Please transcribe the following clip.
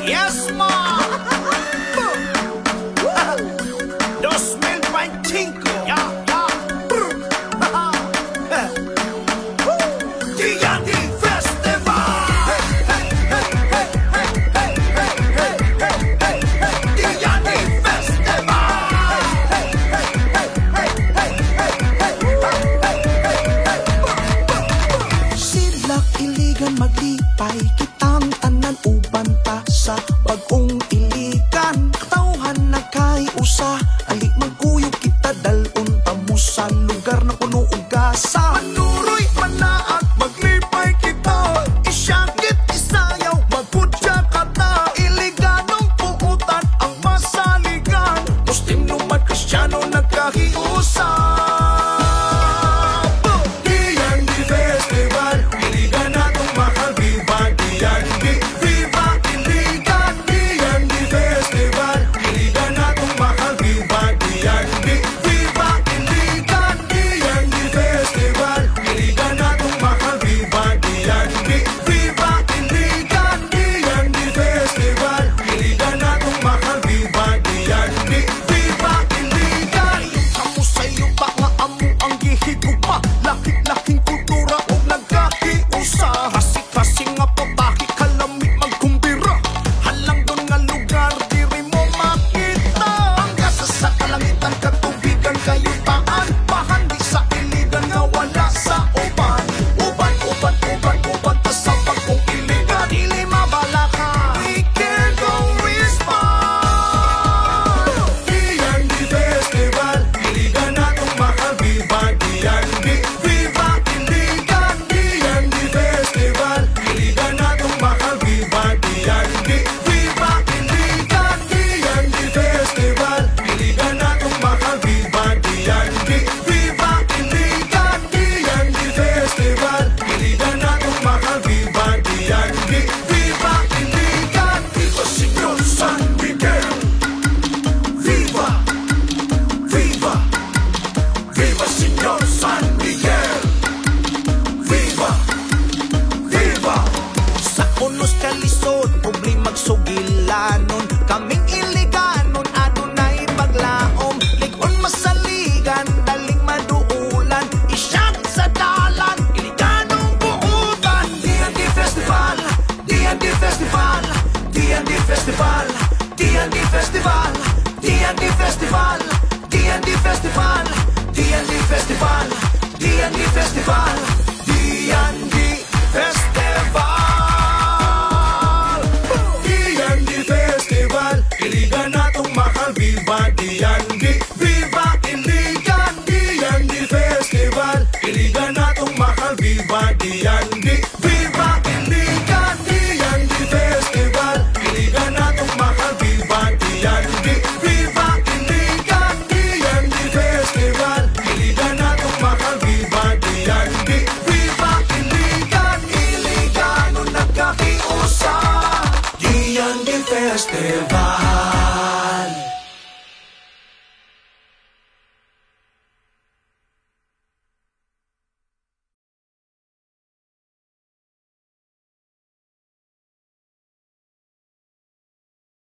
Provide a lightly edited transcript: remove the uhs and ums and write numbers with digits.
Yes, ma! 2025! Yeah, yeah! D&D Festival! D&D Festival! Silak iligan maglipay, kitang tanan uban ta sa bagong iligan. Katauhan na kay usa, ali magkuyog kita dalun tamo sa lugar na puno og gasa. Manuroy manaat maglipay kita, isyakit isayaw magpudya kata. Iliganong puutan ang masaligan, Muslim numan Kristiyano nagkahiusa. Laking kultura o nagkahiusa, kasing nga potaki kalami magkumbira. Halang doon nga lugar diri mo makita. Ang gasa sa kalangitan katubigan kayo taan, bahandi sa iligan nga wala sa uban. Uban ta sa bagong iligan, dili mabala ka, we can go respond. D&D Festival, iligan natong mahal, viva D&D. Kalisod, ubli magsugilanon, kaming iliganon, adunay maglaom, ligon masaligan, daling maduulan, isyat sa dalan, iliganong buutan. D&D Festival, D&D Festival, D&D Festival, D&D Festival, D&D Festival, D&D Festival, D&D Festival, D&D Festival.